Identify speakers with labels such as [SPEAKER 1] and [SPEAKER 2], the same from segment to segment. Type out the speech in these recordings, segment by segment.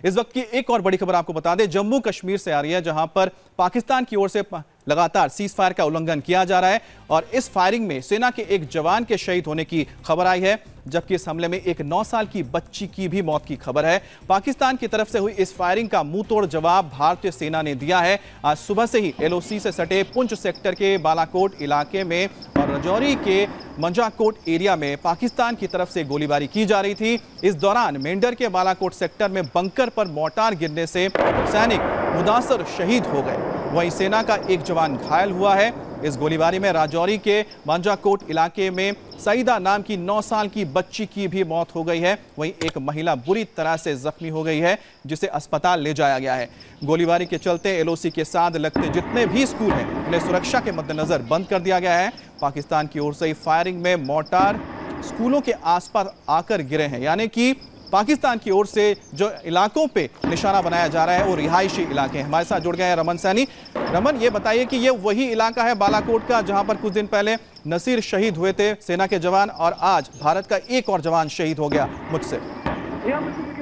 [SPEAKER 1] इस वक्त की एक और बड़ी खबर आपको बता दें, जम्मू कश्मीर से आ रही है, जहां पर पाकिस्तान की ओर से लगातार सीज फायर का उल्लंघन किया जा रहा है और इस फायरिंग में सेना के एक जवान के शहीद होने की खबर आई है, जबकि इस हमले में एक 9 साल की बच्ची की भी मौत की खबर है। पाकिस्तान की तरफ से हुई इस फायरिंग का मुंहतोड़ जवाब भारतीय सेना ने दिया है। आज सुबह से ही एलओसी से सटे पुंछ सेक्टर के बालाकोट इलाके में और राजौरी के मंजाकोट एरिया में पाकिस्तान की तरफ से गोलीबारी की जा रही थी। इस दौरान मेंढर के बालाकोट सेक्टर में बंकर पर मोर्टार गिरने से सैनिक मुदासर शहीद हो गए। वहीं सेना का एक जवान घायल हुआ है। इस गोलीबारी में राजौरी के मंजाकोट इलाके में सईदा नाम की 9 साल की बच्ची की भी मौत हो गई है। वहीं एक महिला बुरी तरह से जख्मी हो गई है, जिसे अस्पताल ले जाया गया है। गोलीबारी के चलते एलओसी के साथ लगते जितने भी स्कूल हैं उन्हें सुरक्षा के मद्देनजर बंद कर दिया गया है। पाकिस्तान की ओर से फायरिंग में मोर्टार स्कूलों के आसपास आकर गिरे हैं, यानी कि पाकिस्तान की ओर से जो इलाकों पे निशाना बनाया जा रहा है वो रिहायशी इलाके हैं। हमारे साथ जुड़ गए हैं रमन सैनी। रमन, ये बताइए कि ये वही इलाका है बालाकोट का जहां पर कुछ दिन पहले नसीर शहीद हुए थे सेना के जवान, और आज भारत का एक और जवान शहीद हो गया मुझसे।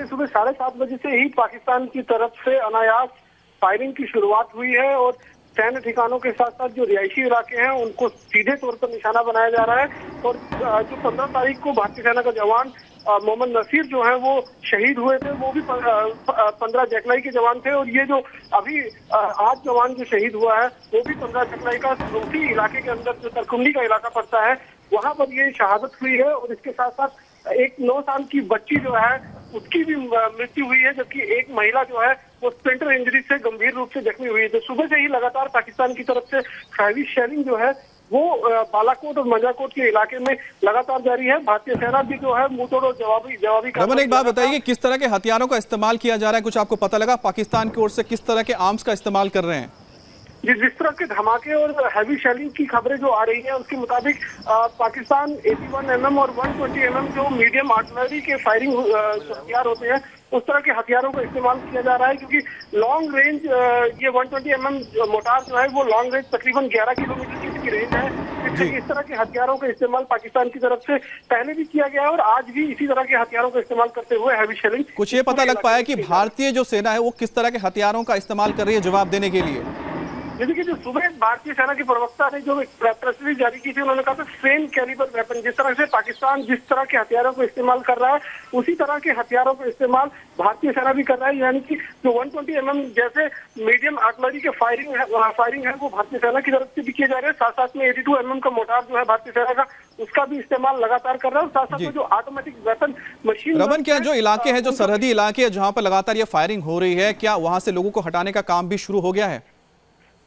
[SPEAKER 2] सुबह 7:30 बजे से ही पाकिस्तान की तरफ से अनायास फायरिंग की शुरुआत हुई है और सैन्य ठिकानों के साथ साथ जो रिहायशी इलाके हैं उनको सीधे तौर पर निशाना बनाया जा रहा है। और जो 15 तारीख को भारतीय सेना का जवान मोहम्मद नसीर जो है वो शहीद हुए थे, वो भी 15 जकलाई के जवान थे। और ये जो अभी आज जवान जो शहीद हुआ है वो भी 15 जकलाई का रोटी इलाके के अंदर जो तरकुंडी का इलाका पड़ता है वहां पर ये शहादत हुई है। और इसके साथ साथ एक 9 साल की बच्ची जो है उसकी भी मृत्यु हुई है, जबकि एक महिला जो है वो स्प्लिंटर इंजरी से गंभीर रूप से जख्मी हुई है। तो सुबह से ही लगातार पाकिस्तान की तरफ से हैवी शेलिंग जो है वो बालाकोट और मंजाकोट के इलाके में लगातार जारी है। भारतीय सेना भी जो है मुंहतोड़ और जवाबी
[SPEAKER 1] रमन, एक बात बताइए, किस तरह के हथियारों का इस्तेमाल किया जा रहा है? कुछ आपको पता लगा पाकिस्तान की ओर से किस तरह के आर्म्स का इस्तेमाल कर रहे हैं?
[SPEAKER 2] जिस तरह के धमाके और हैवी शेलिंग की खबरें जो आ रही हैं उसके मुताबिक पाकिस्तान 81 mm और 120 mm जो मीडियम आर्टिलरी के फायरिंग हथियार होते हैं उस तरह के हथियारों का इस्तेमाल किया जा रहा है, क्योंकि लॉन्ग रेंज ये 120 mm मोटार जो है वो लॉन्ग रेंज तकरीबन 11 किलोमीटर की इसकी रेंज है। इस तरह के हथियारों का इस्तेमाल पाकिस्तान की तरफ से पहले भी किया गया है और आज भी इसी तरह के हथियारों का इस्तेमाल करते हुए हैवी शेलिंग।
[SPEAKER 1] कुछ ये पता लग पाया कि भारतीय जो सेना है वो किस तरह के हथियारों का इस्तेमाल कर रही है जवाब देने के लिए?
[SPEAKER 2] जैसे कि जो सुबह भारतीय सेना के प्रवक्ता ने जो प्रेस रिलीज जारी की थी उन्होंने कहा था सेम कैलिबर वेपन, जिस तरह से पाकिस्तान जिस तरह के हथियारों को इस्तेमाल कर रहा है उसी तरह के हथियारों का इस्तेमाल भारतीय सेना भी कर रहा है। यानी कि जो 120 mm जैसे मीडियम आर्टिलरी के फायरिंग है वो भारतीय सेना की तरफ से भी किए जा रहे हैं। साथ साथ में 82 mm का मोटार जो है भारतीय सेना का उसका भी इस्तेमाल लगातार कर रहा है। साथ साथ में जो ऑटोमेटिक वेपन मशीन
[SPEAKER 1] रमन, क्या जो इलाके हैं, जो सरहदी इलाके हैं जहाँ पर लगातार ये फायरिंग हो रही है, क्या वहाँ से लोगों को हटाने का काम भी शुरू हो गया है?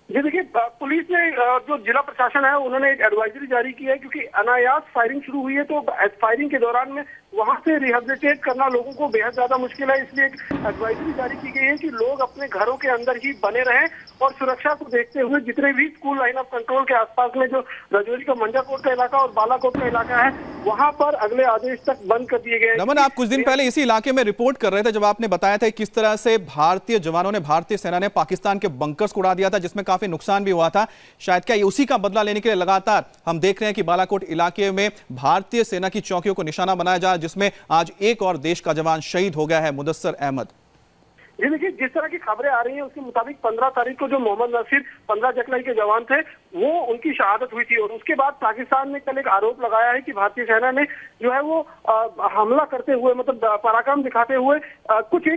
[SPEAKER 2] जी देखिए, पुलिस ने जो जिला प्रशासन है उन्होंने एक एडवाइजरी जारी की है, क्योंकि अनायास फायरिंग शुरू हुई है तो फायरिंग के दौरान में वहां से रिहेबिलिटेट करना लोगों को बेहद ज्यादा मुश्किल है। इसलिए एक एडवाइजरी जारी की गई है कि लोग अपने घरों के अंदर ही बने रहें और सुरक्षा को देखते हुए जितने भी स्कूल लाइन ऑफ कंट्रोल के आसपास में जो राजौरी का मंजाकोट का इलाका और बालाकोट का इलाका है वहां पर अगले आदेश तक बंद कर दिए गए।
[SPEAKER 1] रमन, आप कुछ दिन पहले इसी इलाके में रिपोर्ट कर रहे थे जब आपने बताया था किस तरह से भारतीय जवानों ने, भारतीय सेना ने पाकिस्तान के बंकर्स को उड़ा दिया था, जिसमें काफी नुकसान भी हुआ था। शायद क्या उसी का बदला लेने के लिए लगातार हम देख रहे हैं कि बालाकोट इलाके में भारतीय सेना की चौकियों को निशाना बनाया जा, जिसमें आज एक और देश का जवान शहीद हो गया है, मुदस्सर अहमद।
[SPEAKER 2] जी देखिए, जिस तरह की खबरें आ रही हैं उसके मुताबिक 15 तारीख को जो मोहम्मद नसीर 15 जकलाई के जवान थे वो उनकी शहादत हुई थी। और उसके बाद पाकिस्तान ने कल एक आरोप लगाया है कि भारतीय सेना ने जो है वो हमला करते हुए, मतलब पराक्रम दिखाते हुए कुछ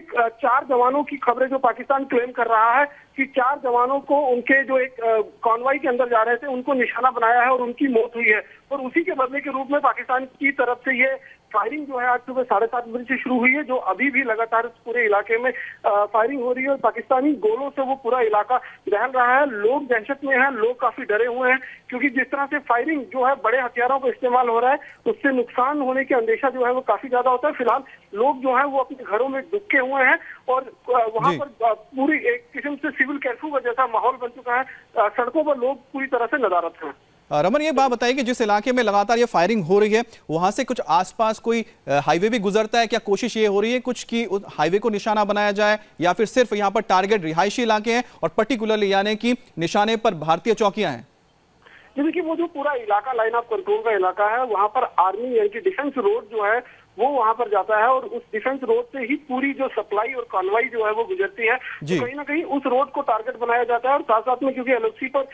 [SPEAKER 2] 4 जवानों की खबरें जो पाकिस्तान क्लेम कर रहा है कि 4 जवानों को उनके जो एक कॉन्वॉय के अंदर जा रहे थे उनको निशाना बनाया है और उनकी मौत हुई है। और उसी के बदले के रूप में पाकिस्तान की तरफ से ये फायरिंग जो है आज सुबह 7:30 बजे से शुरू हुई है, जो अभी भी लगातार पूरे इलाके में फायरिंग हो रही है और पाकिस्तानी गोलों से वो पूरा इलाका दहल रहा है। लोग दहशत में हैं, लोग काफी डरे हुए हैं, क्योंकि जिस तरह से फायरिंग जो है बड़े हथियारों का इस्तेमाल हो रहा है उससे नुकसान होने के अंदेशा जो है वो काफी ज्यादा होता है। फिलहाल लोग जो है वो अपने घरों में दुबके हुए हैं और वहां पर पूरी एक किस्म से सिविल कर्फ्यू का जैसा माहौल बन चुका है। सड़कों पर लोग पूरी तरह से नदारत हैं।
[SPEAKER 1] रमन, ये बात बताइए कि जिस इलाके में लगातार ये फायरिंग हो रही है वहां से कुछ आसपास कोई हाईवे भी गुजरता है? क्या कोशिश ये हो रही है कुछ कि हाईवे को निशाना बनाया जाए, या फिर सिर्फ यहाँ पर टारगेट रिहायशी इलाके हैं और पर्टिकुलरली यानी कि निशाने पर भारतीय चौकियां हैं?
[SPEAKER 2] देखिए, वो जो पूरा इलाका लाइन ऑफ कंट्रोल का इलाका है वहां पर आर्मी यानी कि डिफेंस रोड जो है वो वहां पर जाता है और उस डिफेंस रोड से ही पूरी जो सप्लाई और कॉन्वॉय जो है वो गुजरती है। तो कहीं ना कहीं उस रोड को टारगेट बनाया जाता है और साथ साथ में क्योंकि एलओसी पर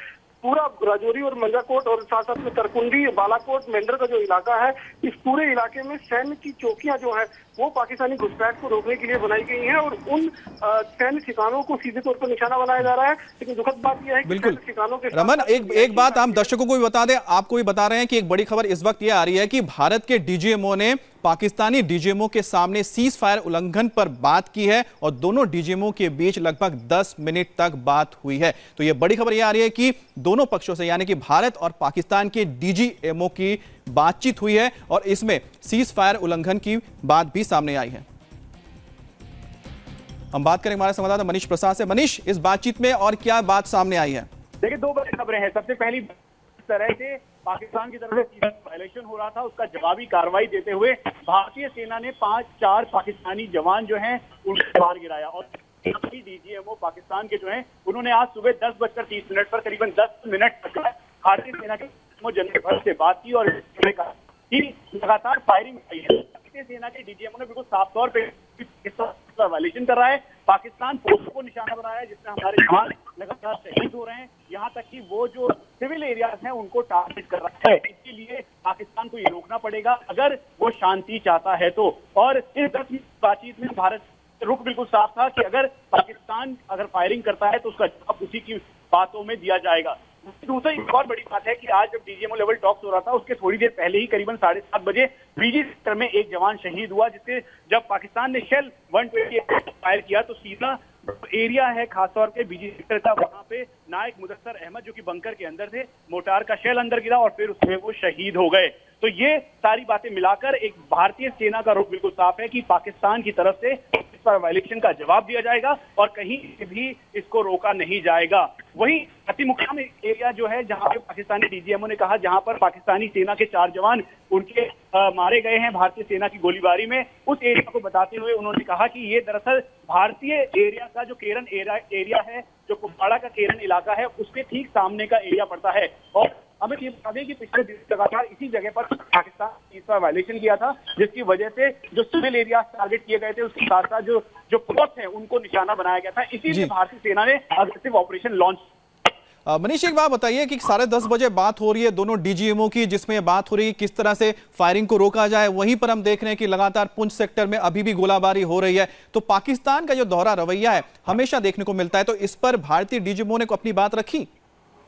[SPEAKER 2] पूरा राजौरी और मंजाकोट और साथ साथ में तरकुंडी, बालाकोट, मेंढर का जो इलाका है, इस पूरे इलाके में सैन्य की चौकियां जो है वो पाकिस्तानी घुसपैठ को रोकने के लिए बनाई गई हैं और उन सैन्य ठिकानों को सीधे तौर पर निशाना बनाया जा रहा है। लेकिन दुखद बात यह है कि
[SPEAKER 1] बिल्कुल
[SPEAKER 2] ठिकानों के
[SPEAKER 1] रमन, एक बात हम दर्शकों को भी बता दें, आपको भी बता रहे हैं कि एक बड़ी खबर इस वक्त यह आ रही है कि भारत के डीजीएमओ ने पाकिस्तानी डीजीएमओ के सामने सीज फायर उल्लंघन पर बात की है और दोनों डीजीएमओ के बीच लगभग 10 मिनट तक बात हुई है। तो यह बड़ी खबर यह आ रही है कि दोनों पक्षों से यानी कि भारत और पाकिस्तान के डीजीएमओ की बातचीत हुई है और इसमें सीज फायर उल्लंघन की बात भी सामने आई है। हम बात करेंगे हमारे संवाददाता मनीष प्रसाद से। मनीष, इस बातचीत में और क्या बात सामने आई है?
[SPEAKER 3] देखिए, दो बड़ी खबरें हैं। सबसे पहली तरह से पाकिस्तान की तरफ से वायलेशन हो रहा था, उसका जवाबी कार्रवाई देते हुए भारतीय सेना ने 5-4 पाकिस्तानी जवान जो हैं उनको मार गिराया और डीजीएमओ पाकिस्तान के जो हैं उन्होंने आज सुबह 10:30 पर करीबन 10 मिनट तक भारतीय सेना के जनरल भट्ट से बात की और लगातार फायरिंग आई है। भारतीय सेना के डीजीएमओ ने बिल्कुल साफ तौर पर वायलेशन कर रहा है, पाकिस्तान पोस्टों को निशाना बनाया है जिसमें हमारे जवान लगातार शहीद हो रहे हैं, यहाँ तक कि वो जो सिविल एरियाज हैं उनको टारगेट कर रहा है। इसके लिए पाकिस्तान को ये रोकना पड़ेगा अगर वो शांति चाहता है तो। और इस 10 मिनट बातचीत में भारत रुख बिल्कुल साफ था कि अगर पाकिस्तान फायरिंग करता है तो उसका जवाब उसी की बातों में दिया जाएगा। दूसरी एक और बड़ी बात है कि आज जब डीजीएमओ लेवल टॉक्स हो रहा था उसके थोड़ी देर पहले ही करीबन 7:30 बजे बीजी सेक्टर में एक जवान शहीद हुआ, जिससे जब पाकिस्तान ने शेल 120 फायर किया तो सीधा एरिया है खासतौर पे बीजी सेक्टर का, वहां पे नायक मुदस्सर अहमद जो कि बंकर के अंदर थे, मोटार का शेल अंदर गिरा और फिर उसमें वो शहीद हो गए। तो ये सारी बातें मिलाकर एक भारतीय सेना का रुख बिल्कुल साफ है कि पाकिस्तान की तरफ से इस पर वायलेशन का जवाब दिया जाएगा और कहीं भी इसको रोका नहीं जाएगा। वहीं अतिमुख्याम एरिया जो है जहां पे पाकिस्तानी डीजीएमओ ने कहा जहां पर पाकिस्तानी सेना के 4 जवान उनके मारे गए हैं भारतीय सेना की गोलीबारी में, उस एरिया को बताते हुए उन्होंने कहा कि ये दरअसल भारतीय एरिया का जो केरन एरिया है, जो कुपवाड़ा का केरन इलाका है, उसके ठीक सामने का एरिया पड़ता है। और हमें ये बता दें कि पिछले दिन लगातार इसी जगह पर पाकिस्तान इसका वायलेशन किया था, जिसकी वजह से जो सिविल एरिया टारगेट किए गए थे उसके साथ साथ जो पोस्ट है उनको निशाना बनाया गया था। इसीलिए भारतीय सेना ने अग्रेसिव ऑपरेशन लॉन्च।
[SPEAKER 1] मनीष, एक बात बताइए कि 10:30 बजे बात हो रही है दोनों डीजीएमओ की, जिसमें बात हो रही है किस तरह से फायरिंग को रोका जाए, वहीं पर हम देख रहे हैं कि लगातार पुंछ सेक्टर में अभी भी गोलाबारी हो रही है। तो पाकिस्तान का जो दोहरा रवैया है हमेशा देखने को मिलता है, तो इस पर भारतीय डीजीएमओ ने अपनी बात रखी?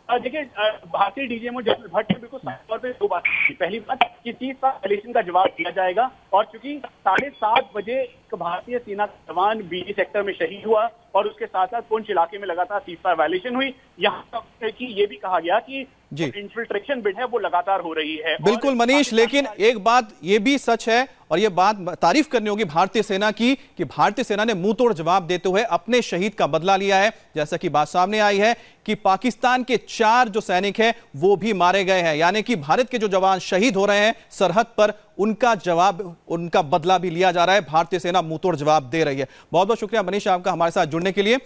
[SPEAKER 3] देखिए, भारतीय डीजीएमओ जनरल भट्ट ने बिल्कुल साफ तौर पर 2 बात की। पहली बात कि 30 वायलेशन का जवाब दिया जाएगा और चूंकि 7:30 बजे एक भारतीय सेना जवान बीजी सेक्टर में शहीद हुआ और उसके साथ साथ पुंछ इलाके में लगातार 30 वायलेशन हुई, यहाँ तक कि ये भी कहा गया कि इंफिल्ट्रेशन बिड है वो लगातार हो रही है।
[SPEAKER 1] बिल्कुल मनीष, लेकिन एक बात ये भी सच है और ये बात तारीफ करनी होगी भारतीय सेना की कि भारतीय सेना ने मुंह तोड़ जवाब देते हुए अपने शहीद का बदला लिया है। जैसा कि बात सामने आई है कि पाकिस्तान के 4 जो सैनिक हैं वो भी मारे गए हैं, यानी कि भारत के जो जवान शहीद हो रहे हैं सरहद पर, उनका बदला भी लिया जा रहा है। भारतीय सेना मुंह तोड़ जवाब दे रही है। बहुत बहुत शुक्रिया मनीष आपका हमारे साथ जुड़ने के लिए।